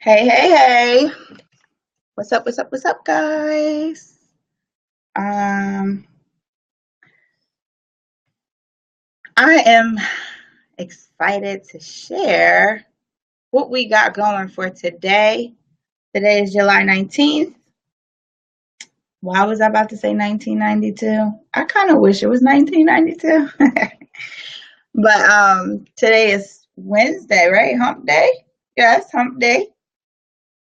Hey, hey, hey. What's up, what's up, what's up, guys? Um, I am excited to share what we got going for today. Today is July 19th. Why was I about to say 1992? I kind of wish it was 1992. But today is Wednesday, right? Hump day? Yes, hump day.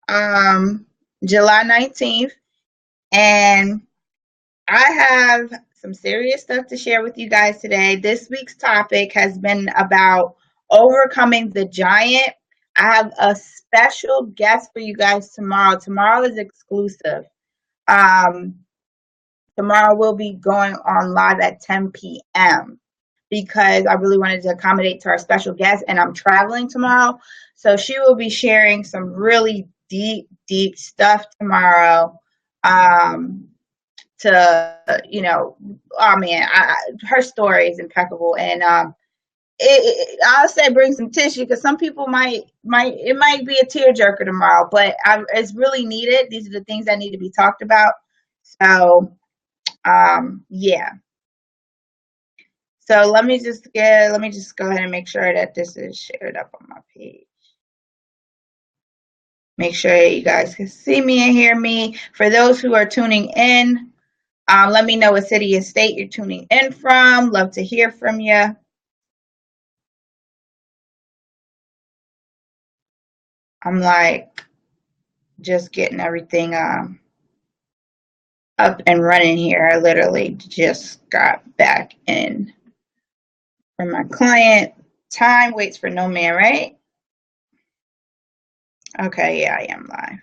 Um, July 19th. And I have some serious stuff to share with you guys today. This week's topic has been about overcoming the giant. I have a special guest for you guys tomorrow. Tomorrow is exclusive. Um, Tomorrow we'll be going on live at 10 p.m. because I really wanted to accommodate to our special guest, and I'm traveling tomorrow. So she will be sharing some really deep, deep stuff tomorrow. Oh man, her story is impeccable, and I'll say bring some tissue because some people might be a tearjerker tomorrow, but it's really needed. These are the things that need to be talked about. So yeah. So let me just go ahead and make sure that this is shared up on my page. Make sure you guys can see me and hear me. For those who are tuning in, let me know what city and state you're tuning in from. Love to hear from you. I'm like just getting everything up and running here. I literally just got back in from my client. Time waits for no man, right? Okay, yeah, I am live.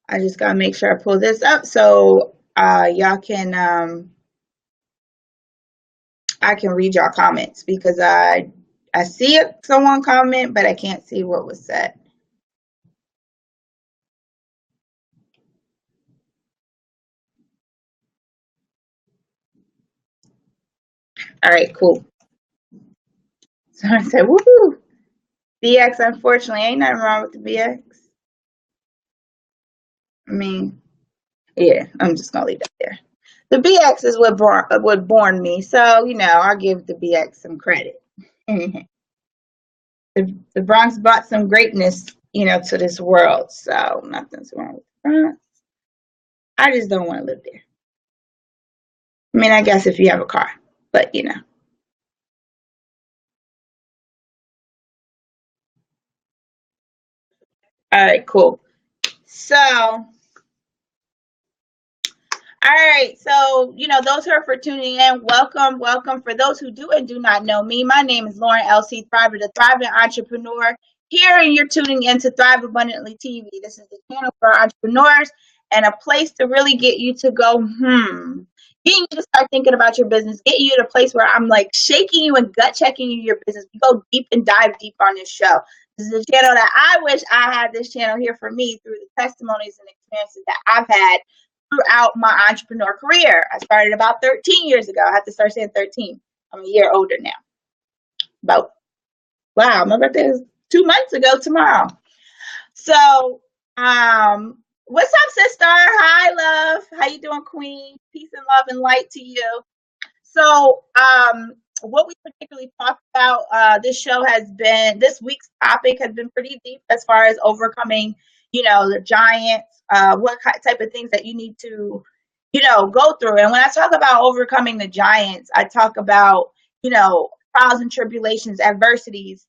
I just gotta make sure I pull this up so y'all can I can read y'all comments because I see someone comment, but I can't see what was said. All right, cool. So I said, woohoo! BX, unfortunately, ain't nothing wrong with the BX. I mean, yeah, I'm just gonna leave that there. The BX is what born me, so I'll give the BX some credit. The Bronx brought some greatness, to this world. So nothing's wrong with the Bronx. I just don't want to live there. I mean, I guess if you have a car, but All right, cool. So all right, so those who are for tuning in, welcome, welcome. For those who do and do not know me, my name is Lauren L.C. Thriver, the Thriving Entrepreneur. Here, and you're tuning into Thrive Abundantly TV. This is the channel for entrepreneurs and a place to really get you to go, getting you to start thinking about your business, getting you to a place where I'm like shaking you and gut checking you your business. We go deep and dive deep on this show. This is a channel that I wish I had this channel here for me through the testimonies and experiences that I've had throughout my entrepreneur career. I started about 13 years ago. I have to start saying 13. I'm a year older now. Wow, my birthday is 2 months ago tomorrow. So, what's up, sister? Hi, love. How you doing, queen? Peace and love and light to you. So, what we particularly talked about this week's topic has been pretty deep as far as overcoming, the giants, what type of things that you need to, go through. And when I talk about overcoming the giants, I talk about, trials and tribulations, adversities,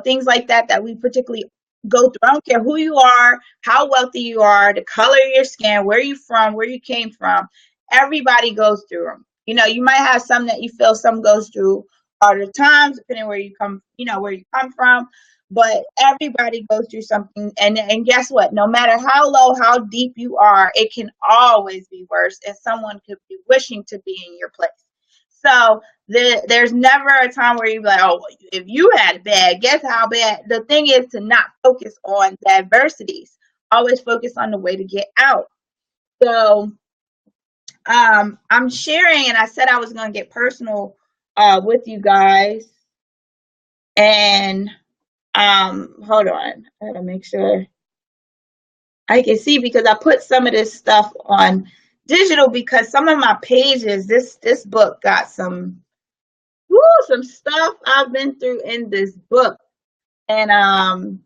things like that we particularly go through. I don't care who you are, how wealthy you are, the color of your skin, where you from, where you came from. Everybody goes through them. You might have some that you feel some goes through harder times, depending where you come, where you come from. But everybody goes through something, and guess what? No matter how low, how deep you are, it can always be worse, and someone could be wishing to be in your place. So there's never a time where you're like, oh, if you had it bad, guess how bad. The thing is to not focus on the adversities. Always focus on the way to get out. So I'm sharing, and I said I was going to get personal with you guys. And hold on, I gotta make sure I can see, because I put some of this stuff on digital, because some of my pages, this book got some stuff I've been through in this book. And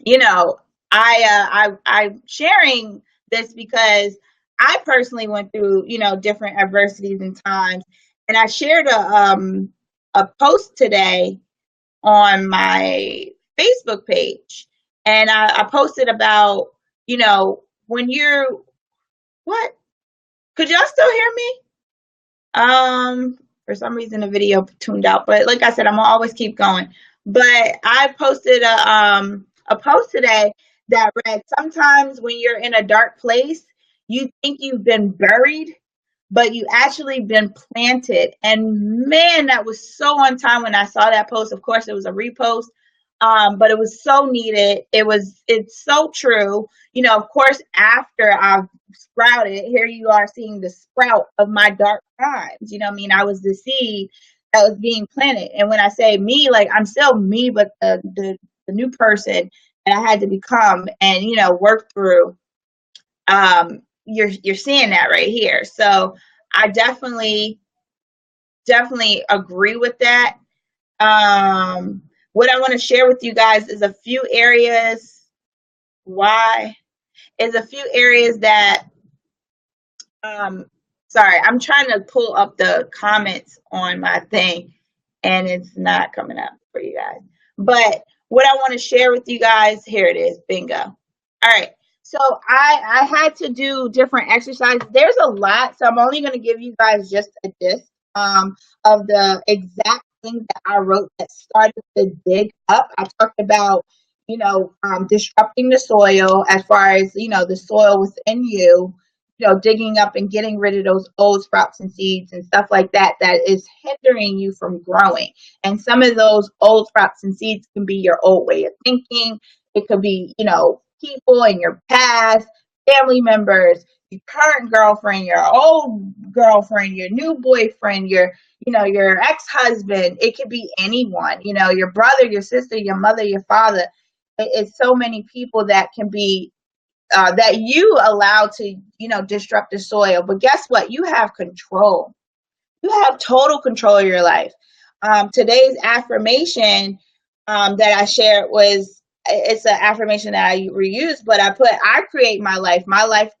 you know, I'm sharing this because I personally went through, different adversities and times. And I shared a post today on my Facebook page, and I posted about, when you're what? Could y'all still hear me? For some reason the video tuned out, but like I said, I'm gonna always keep going. But I posted a post today that read, sometimes when you're in a dark place, you think you've been buried, but you actually been planted. And man, that was so on time when I saw that post. Of course, it was a repost, but it was so needed. It's so true. Of course, after I've sprouted, here you are seeing the sprout of my dark times. I was the seed that was being planted. And when I say me, like, I'm still me, but the new person that I had to become and, work through. You're seeing that right here. So I definitely agree with that. What I want to share with you guys is a few areas. Why is a few areas that sorry, I'm trying to pull up the comments on my thing and it's not coming up for you guys. But what I want to share with you guys, here it is, bingo. All right. So I had to do different exercises. There's a lot, so I'm only going to give you guys just a gist of the exact things that I wrote that started to dig up. I talked about, disrupting the soil, as far as, the soil within you, digging up and getting rid of those old sprouts and seeds and stuff like that is hindering you from growing. And some of those old sprouts and seeds can be your old way of thinking. It could be, people in your past, family members, your current girlfriend, your old girlfriend, your new boyfriend, your ex-husband. It could be anyone, your brother, your sister, your mother, your father. It's so many people that can be that you allow to, disrupt the soil. But guess what? You have control. You have total control of your life. Today's affirmation that I shared it's an affirmation that I reuse, but I create my life. My life,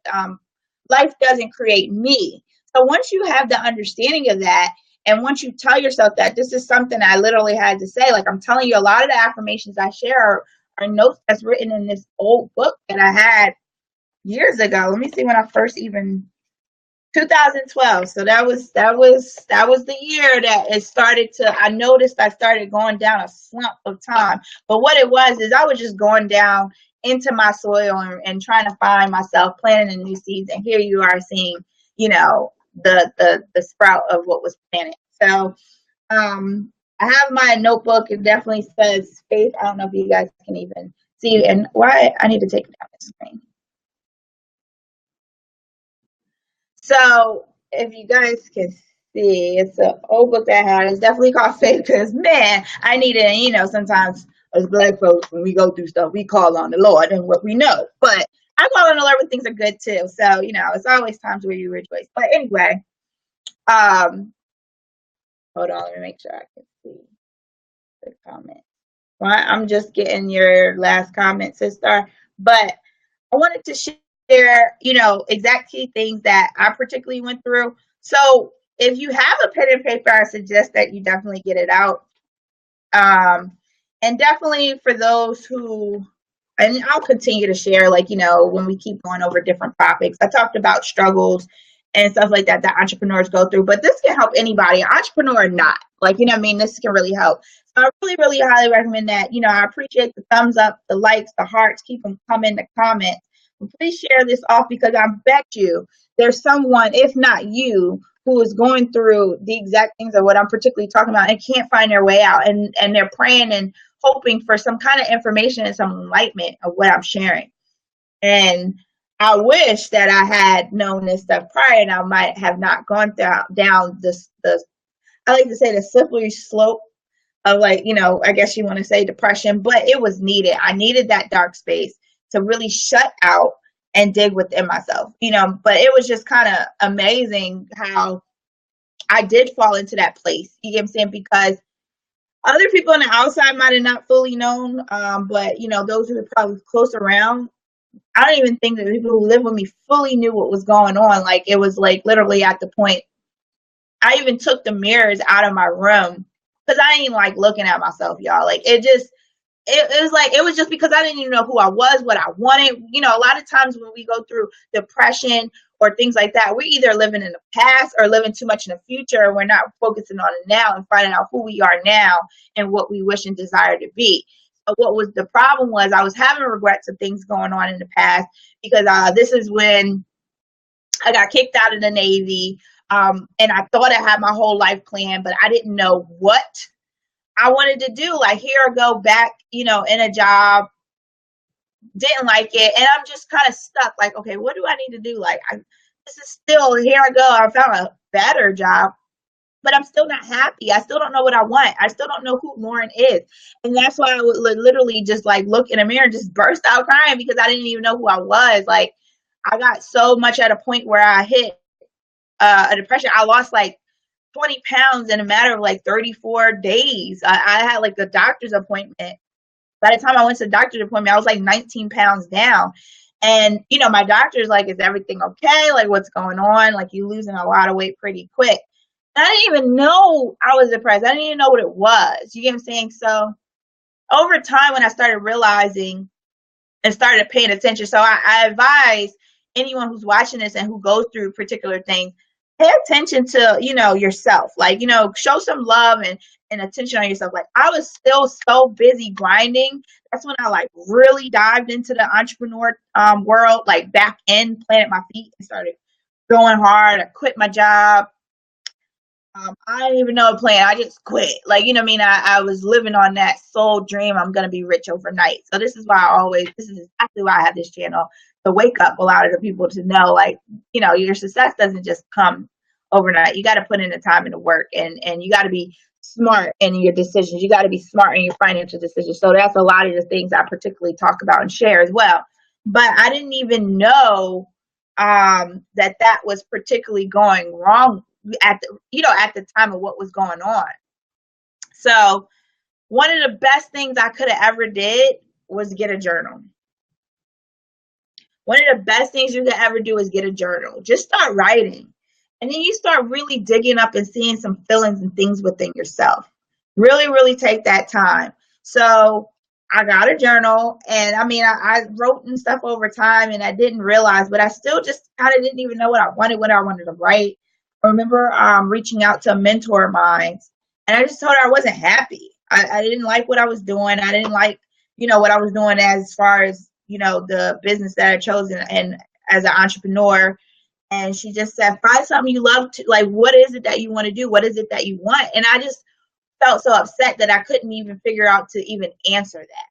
life doesn't create me. So once you have the understanding of that, and once you tell yourself that, this is something I literally had to say, like I'm telling you, a lot of the affirmations I share are notes that's written in this old book that I had years ago. Let me see, when I first even 2012. So that was the year that it started to, I noticed I started going down a slump of time. But what it was is I was just going down into my soil and trying to find myself, planting a new seeds. And here you are seeing, the sprout of what was planted. So I have my notebook. It definitely says faith. I don't know if you guys can even see it. And why I need to take it down the screen. So if you guys can see, it's an old book that I had. It's definitely called Faith, because man, I need it. Sometimes as Black folks, when we go through stuff, we call on the Lord and what we know. But I call on the Lord when things are good too. So it's always times where you rejoice. But anyway, hold on, let me make sure I can see the comment. Well, I'm just getting your last comment, sister. But I wanted to share, exact key things that I particularly went through. So if you have a pen and paper, I suggest that you definitely get it out. And definitely for those who, and I'll continue to share, when we keep going over different topics. I talked about struggles and stuff like that entrepreneurs go through, but this can help anybody, entrepreneur or not. This can really help. So I really, really highly recommend that. I appreciate the thumbs up, the likes, the hearts. Keep them coming, the comments. Please share this off, because I bet you there's someone, if not you, who is going through the exact things of what I'm particularly talking about and can't find their way out. And they're praying and hoping for some kind of information and some enlightenment of what I'm sharing. And I wish that I had known this stuff prior, and I might have not gone down I like to say, the slippery slope of like, I guess you want to say depression, but it was needed. I needed that dark space to really shut out and dig within myself, but it was just kind of amazing how I did fall into that place. You get what I'm saying? Because other people on the outside might have not fully known, but those who were probably close around, I don't even think that the people who lived with me fully knew what was going on. Like, it was like literally at the point I even took the mirrors out of my room because I ain't like looking at myself, y'all. Like, it was like, it was just because I didn't even know who I was, what I wanted. A lot of times when we go through depression or things like that, we're either living in the past or living too much in the future. And we're not focusing on it now and finding out who we are now and what we wish and desire to be. So what was the problem was I was having regrets of things going on in the past because this is when I got kicked out of the Navy. And I thought I had my whole life planned, but I didn't know what I wanted to do. Like, here I go back, in a job, didn't like it. And I'm just kind of stuck. Like, okay, what do I need to do? Like, this is still, here I go. I found a better job, but I'm still not happy. I still don't know what I want. I still don't know who Lauren is. And that's why I would literally just like look in a mirror and just burst out crying because I didn't even know who I was. Like, I got so much at a point where I hit a depression. I lost like 20 pounds in a matter of like 34 days. I had like a doctor's appointment. By the time I went to the doctor's appointment, I was like 19 pounds down. And, my doctor's like, is everything okay? Like, what's going on? Like, you losing a lot of weight pretty quick. And I didn't even know I was depressed. I didn't even know what it was. You get what I'm saying? So over time, when I started realizing and started paying attention, so I advise anyone who's watching this and who goes through particular things, pay attention to, yourself. Like, show some love and attention on yourself. Like, I was still so busy grinding. That's when I like really dived into the entrepreneur world, like back in, planted my feet and started going hard. I quit my job. I didn't even know a plan. I just quit. Like, you know what I mean? I was living on that soul dream. I'm going to be rich overnight. So this is exactly why I have this channel, to wake up a lot of the people to know, like, your success doesn't just come overnight. You got to put in the time and the work, and you got to be smart in your decisions. You got to be smart in your financial decisions. So that's a lot of the things I particularly talk about and share as well. But I didn't even know that was particularly going wrong at the time of what was going on. So one of the best things I could have ever did was get a journal. One of the best things you could ever do is get a journal. Just start writing. And then you start really digging up and seeing some feelings and things within yourself. Really, really take that time. So I got a journal, and I wrote and stuff over time, and I didn't realize, but I still just kind of didn't even know what I wanted to write. I remember reaching out to a mentor of mine, and I just told her I wasn't happy. I didn't like what I was doing. I didn't like, what I was doing as far as, the business that I chose and as an entrepreneur. And she just said, find something you love to, like, what is it that you want to do? What is it that you want? And I just felt so upset that I couldn't even figure out to even answer that.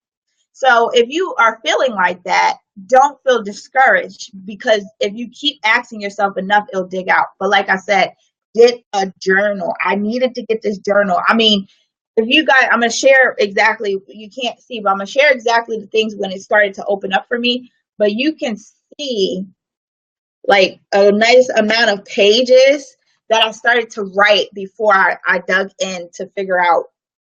So if you are feeling like that, don't feel discouraged, because if you keep asking yourself enough, it'll dig out. But like I said, get a journal. I needed to get this journal. If you guys, I'm going to share exactly, you can't see, but I'm going to share exactly the things when it started to open up for me. But you can see like a nice amount of pages that I started to write before I dug in to figure out,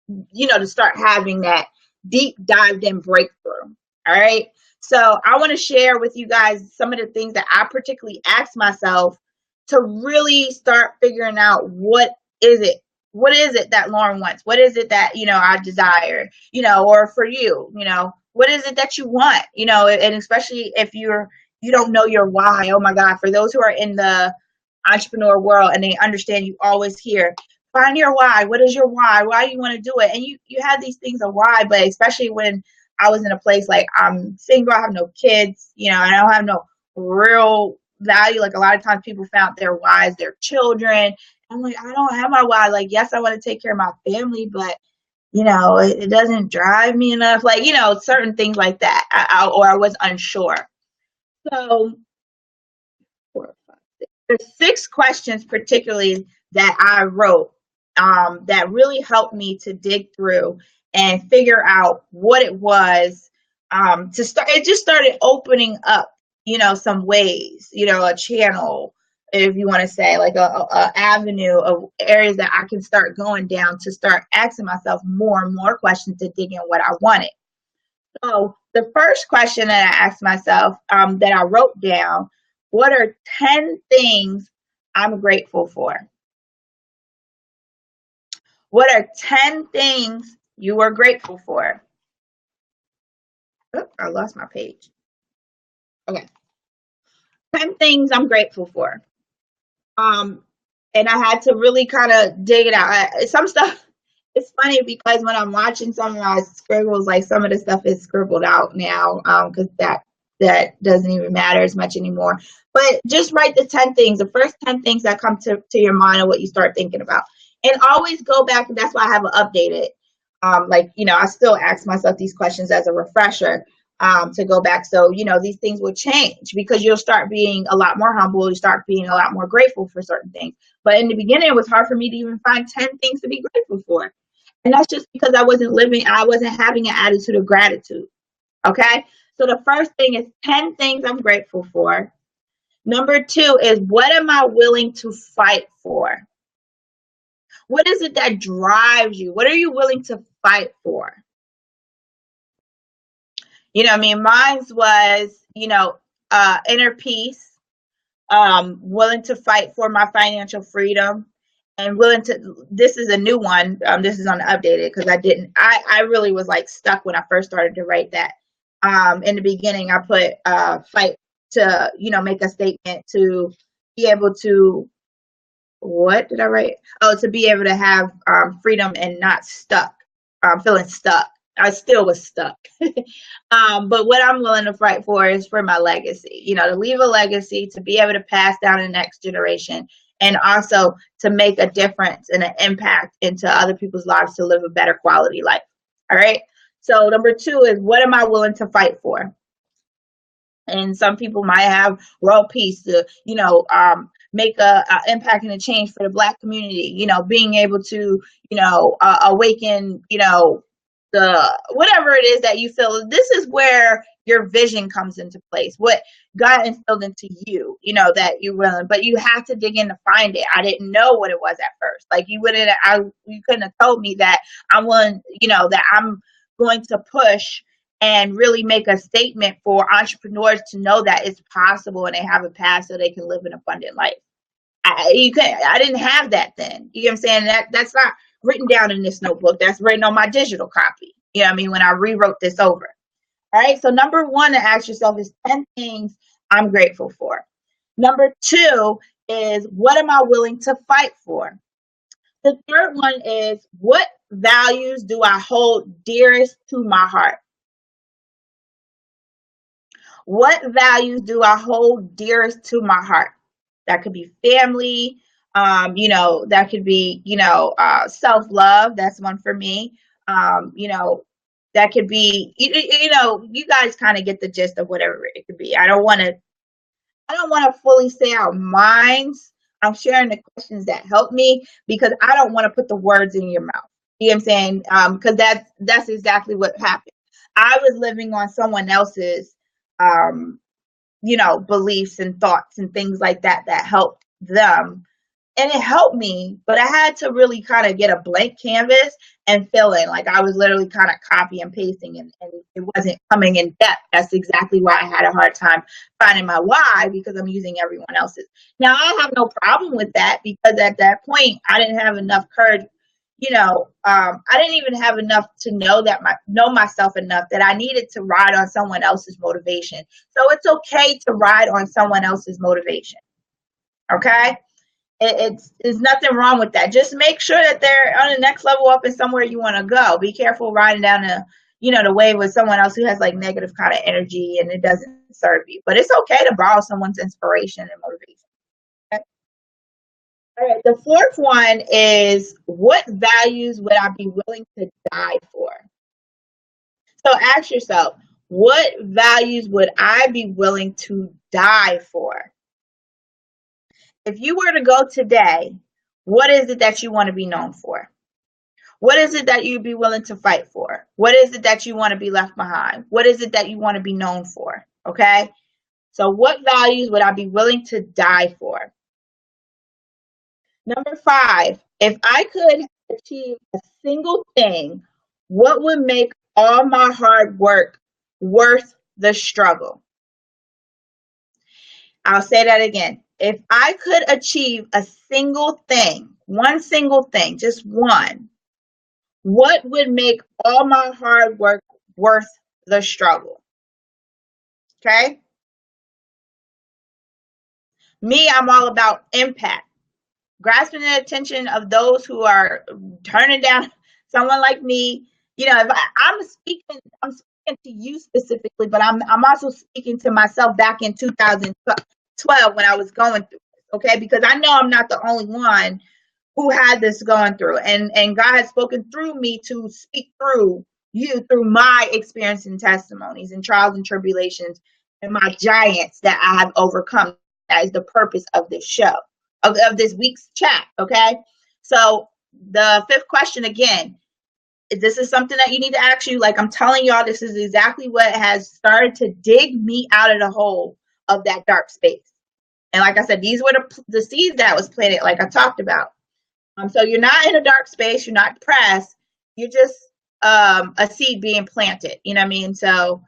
to start having that deep dived in breakthrough. All right. So I want to share with you guys some of the things that I particularly asked myself to really start figuring out what is it that Lauren wants? What is it that, I desire, or for you, what is it that you want, and especially if you don't know your why. Oh my God, for those who are in the entrepreneur world and they understand, you always hear, find your why. What is your why? Why you want to do it? And you have these things of why, but especially when I was in a place like I'm single, I have no kids, I don't have no real value. Like a lot of times people found their whys, their children. I'm like, I don't have my why. Like, yes, I want to take care of my family, but it doesn't drive me enough. Like, certain things like that. I was unsure. So 4, 5, 6. There's 6 questions particularly that I wrote that really helped me to dig through and figure out what it was, to start. It just started opening up, some ways, a channel, if you want to say, like a avenue of areas that I can start going down to start asking myself more and more questions to dig in what I wanted. So the first question that I asked myself, that I wrote down: what are 10 things I'm grateful for? What are 10 things you are grateful for? Oh, I lost my page. Okay. 10 things I'm grateful for. Um, and I had to really kind of dig it out. Some stuff, it's funny because when I'm watching some of my scribbles, like some of the stuff is scribbled out now, because that doesn't even matter as much anymore. But just write the 10 things, the first 10 things that come to your mind and what you start thinking about. And always go back, and that's why I have it updated. I still ask myself these questions as a refresher, to go back. So, these things will change because you'll start being a lot more humble. You start being a lot more grateful for certain things. But in the beginning, it was hard for me to even find 10 things to be grateful for. And that's just because I wasn't having an attitude of gratitude. Okay. So the first thing is 10 things I'm grateful for. Number 2 is, what am I willing to fight for? What is it that drives you? What are you willing to fight for? Mine was, inner peace, willing to fight for my financial freedom, and this is a new one. This is on the updated because I really was like stuck when I first started to write that. In the beginning, I put, fight to, make a statement to be able to, what did I write? Oh, to be able to have, freedom and not stuck, feeling stuck. I still was stuck. But what I'm willing to fight for is for my legacy, to leave a legacy, to be able to pass down to the next generation, and also to make a difference and an impact into other people's lives to live a better quality life. All right. So number 2 is, what am I willing to fight for? And some people might have world peace to, make a impact and a change for the Black community, being able to, awaken, the whatever it is that you feel. This is where your vision comes into place, what God instilled into you, that you're willing, but you have to dig in to find it. I didn't know what it was at first. Like, you couldn't have told me that I'm willing, that I'm going to push and really make a statement for entrepreneurs to know that it's possible and they have a path so they can live an abundant life. I didn't have that then. You know what I'm saying? That's not written down in this notebook. That's written on my digital copy. You know what I mean? When I rewrote this over. All right. So number 1 to ask yourself is 10 things I'm grateful for. Number 2 is, what am I willing to fight for? The third one is, what values do I hold dearest to my heart? What values do I hold dearest to my heart? That could be family, that could be, self-love. That's one for me. That could be, you guys kind of get the gist of whatever it could be. I don't want to fully say out minds. I'm sharing the questions that help me because I don't want to put the words in your mouth. You know what I'm saying? Because that's exactly what happened. I was living on someone else's, beliefs and thoughts and things like that helped them. And it helped me, but I had to really kind of get a blank canvas and fill in. Like, I was literally kind of copy and pasting, and it wasn't coming in depth. That's exactly why I had a hard time finding my why, because I'm using everyone else's. Now, I have no problem with that because at that point, I didn't have enough courage. I didn't even have enough to know myself enough that I needed to ride on someone else's motivation. So it's okay to ride on someone else's motivation. Okay. There's nothing wrong with that. Just make sure that they're on the next level up and somewhere you want to go. Be careful riding down the wave with someone else who has like negative kind of energy and it doesn't serve you. But it's okay to borrow someone's inspiration and motivation. Okay? All right. The fourth one is, what values would I be willing to die for? So ask yourself, what values would I be willing to die for? If you were to go today, What is it that you want to be known for? What is it that you'd be willing to fight for? What is it that you want to be left behind? What is it that you want to be known for? Okay. So what values would I be willing to die for? Number 5, if I could achieve a single thing, what would make all my hard work worth the struggle? I'll say that again. If I could achieve a single thing, one single thing, just one, what would make all my hard work worth the struggle? Okay? Me, I'm all about impact. Grasping the attention of those who are turning down someone like me. You know, if I'm speaking to you specifically, but I'm also speaking to myself back in 2012 when I was going through this, okay? Because I know I'm not the only one who had this going through, and God has spoken through me to speak through you through my experience and testimonies and trials and tribulations and my giants that I have overcome. That is the purpose of this show, of this week's chat. Okay, so the 5th question again, this is something that you need to ask you. Like I'm telling y'all, this is exactly what has started to dig me out of the hole of that dark space. And like I said, these were the seeds that was planted, like I talked about. So you're not in a dark space, you're not depressed, you're just a seed being planted. You know what I mean? So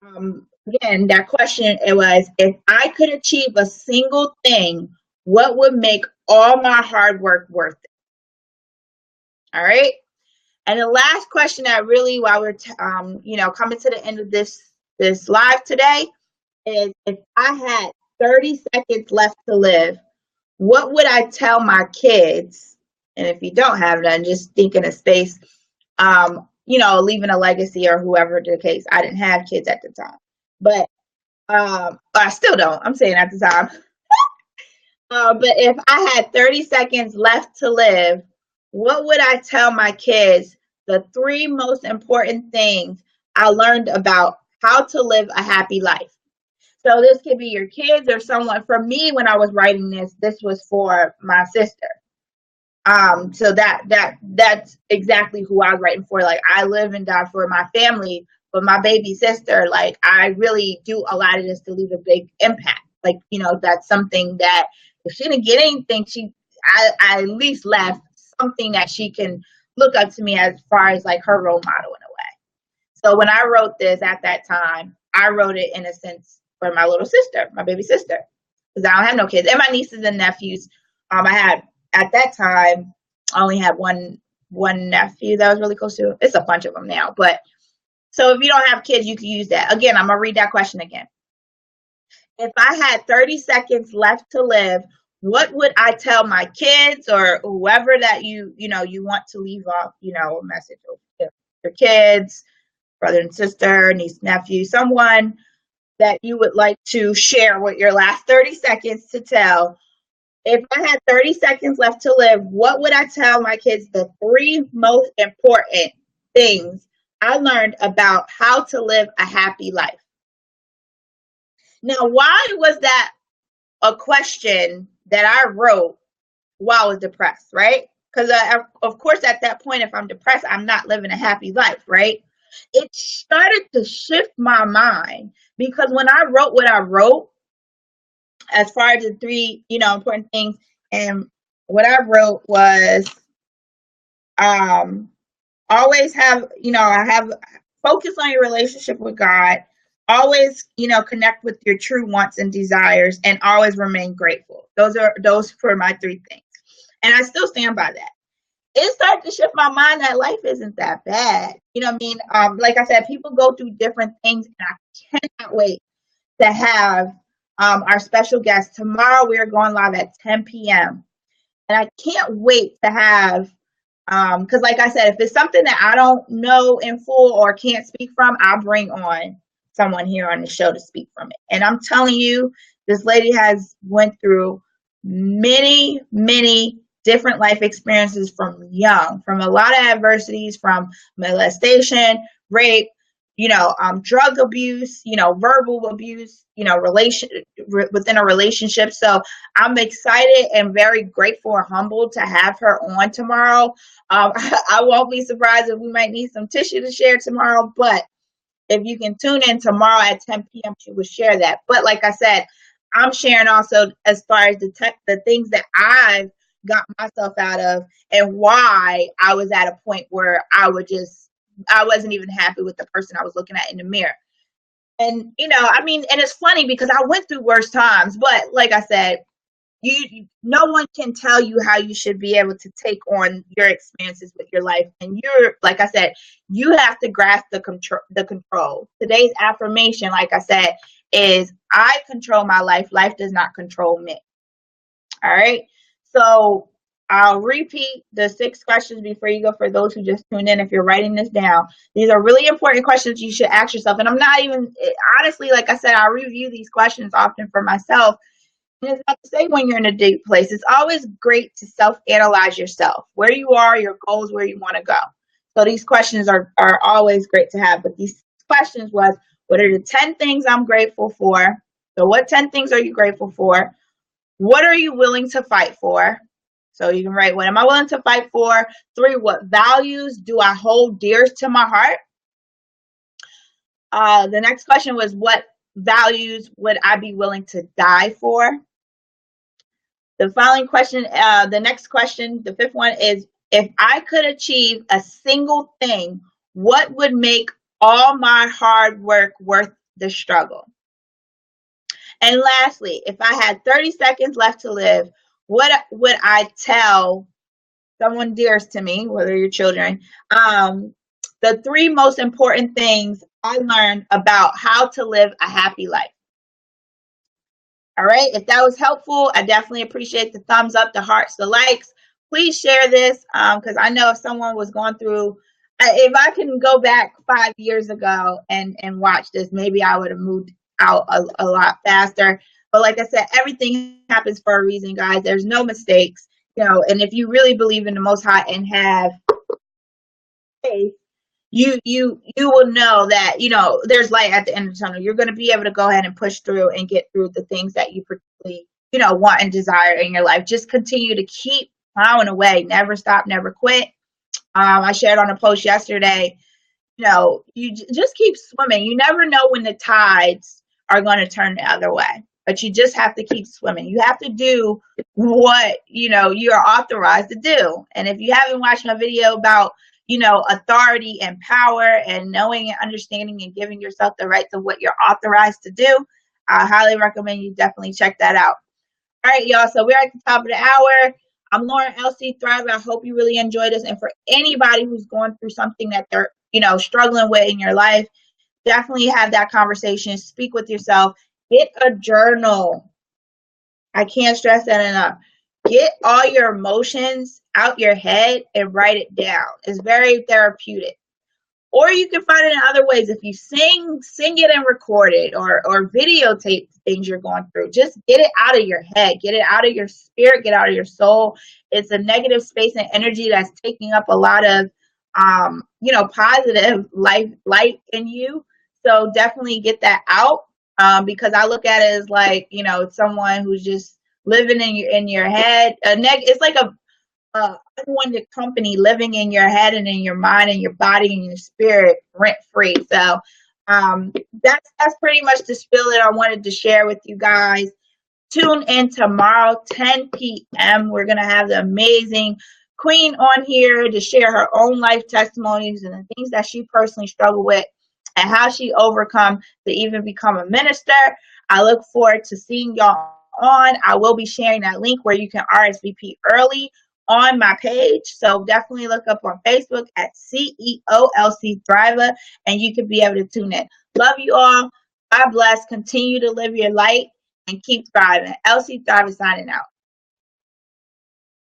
again, that question, it was, if I could achieve a single thing, what would make all my hard work worth it? All right. And the last question that really, while we're coming to the end of this live today, is if I had 30 seconds left to live, what would I tell my kids? And if you don't have none, just think in a space, leaving a legacy or whoever the case. I didn't have kids at the time, but I still don't. I'm saying at the time. But if I had 30 seconds left to live, what would I tell my kids? The 3 most important things I learned about how to live a happy life. So this could be your kids or someone. For me, when I was writing this was for my sister. So that's exactly who I was writing for. Like, I live and die for my family, but my baby sister, like, I really do a lot of this to leave a big impact. Like, that's something that if she didn't get anything, I at least left something that she can look up to me as far as like her role model in a way. So when I wrote this at that time, I wrote it in a sense for my little sister, my baby sister, because I don't have no kids, and my nieces and nephews. I had at that time, I only had one nephew that I was really close to. It's a bunch of them now, but so if you don't have kids, you can use that. Again, I'm gonna read that question again. If I had 30 seconds left to live, what would I tell my kids or whoever that you want to leave off, a message to your kids, brother and sister, niece, nephew, someone that you would like to share with your last 30 seconds to tell? If I had 30 seconds left to live, what would I tell my kids? The 3 most important things I learned about how to live a happy life. Now, why was that a question that I wrote while I was depressed, right? Because of course, at that point, if I'm depressed, I'm not living a happy life, right? It started to shift my mind, because when I wrote what I wrote, as far as the 3, important things, and what I wrote was, always have, I have focus on your relationship with God, always, connect with your true wants and desires, and always remain grateful. Those for my 3 things. And I still stand by that. It started to shift my mind that life isn't that bad. You know what I mean? Like I said, people go through different things, and I cannot wait to have our special guest. Tomorrow we are going live at 10 p.m. And I can't wait to have, because like I said, if it's something that I don't know in full or can't speak from, I'll bring on someone here on the show to speak from it. And I'm telling you, this lady has went through many, many different life experiences from a lot of adversities, from molestation, rape, drug abuse, verbal abuse, within a relationship. So I'm excited and very grateful and humbled to have her on tomorrow. I won't be surprised if we might need some tissue to share tomorrow, but if you can tune in tomorrow at 10 p.m., she will share that. But like I said, I'm sharing also as far as the things that I've got myself out of and why I was at a point where I wasn't even happy with the person I was looking at in the mirror. And, and it's funny because I went through worse times, but like I said, no one can tell you how you should be able to take on your experiences with your life. And like I said, you have to grasp the control. Today's affirmation, like I said, is I control my life. Life does not control me. All right. So I'll repeat the 6 questions before you go for those who just tuned in. If you're writing this down, these are really important questions you should ask yourself. And I'm not even, honestly, like I said, I review these questions often for myself. And it's not to say when you're in a deep place. It's always great to self-analyze yourself, where you are, your goals, where you want to go. So these questions are always great to have. But these questions was, what are the 10 things I'm grateful for? So what 10 things are you grateful for? What are you willing to fight for? So you can write, what am I willing to fight for? 3, what values do I hold dear to my heart? The next question was, what values would I be willing to die for? The following question, the next question, the 5th one is, if I could achieve a single thing, what would make all my hard work worth the struggle? And lastly, if I had 30 seconds left to live, what would I tell someone dearest to me, whether your children, the 3 most important things I learned about how to live a happy life? All right. If that was helpful, I definitely appreciate the thumbs up, the hearts, the likes. Please share this because I know if someone was going through, if I can go back 5 years ago and watch this, maybe I would have moved out a lot faster. But like I said, everything happens for a reason, guys. There's no mistakes, and if you really believe in the Most High and have faith, you will know that there's light at the end of the tunnel. You're going to be able to go ahead and push through and get through the things that you particularly want and desire in your life. Just continue to keep plowing away. Never stop, never quit. I shared on a post yesterday, you just keep swimming. You never know when the tides are going to turn the other way, but you just have to keep swimming. You have to do what you're authorized to do. And if you haven't watched my video about authority and power and knowing and understanding and giving yourself the rights of what you're authorized to do, I highly recommend you definitely check that out. All right, y'all. So we're at the top of the hour. I'm Lauren LC Thrive. I hope you really enjoyed this. And for anybody who's going through something that they're, struggling with in your life, definitely have that conversation. Speak with yourself. Get a journal. I can't stress that enough. Get all your emotions out your head and write it down. It's very therapeutic. Or you can find it in other ways. If you sing it and record it or videotape things you're going through. Just get it out of your head. Get it out of your spirit. Get out of your soul. It's a negative space and energy that's taking up a lot of, positive light in you. So definitely get that out because I look at it as like, someone who's just living in your head. It's like a unwanted company living in your head and in your mind and your body and your spirit rent free. So that's pretty much the spiel that I wanted to share with you guys. Tune in tomorrow, 10 p.m. We're going to have the amazing Queen on here to share her own life testimonies and the things that she personally struggled with and how she overcome to even become a minister. I look forward to seeing y'all on. I will be sharing that link where you can RSVP early on my page. So definitely look up on Facebook at CEOLC Thriver and you can be able to tune in. Love you all. God bless. Continue to live your light and keep thriving. LC Thriver signing out.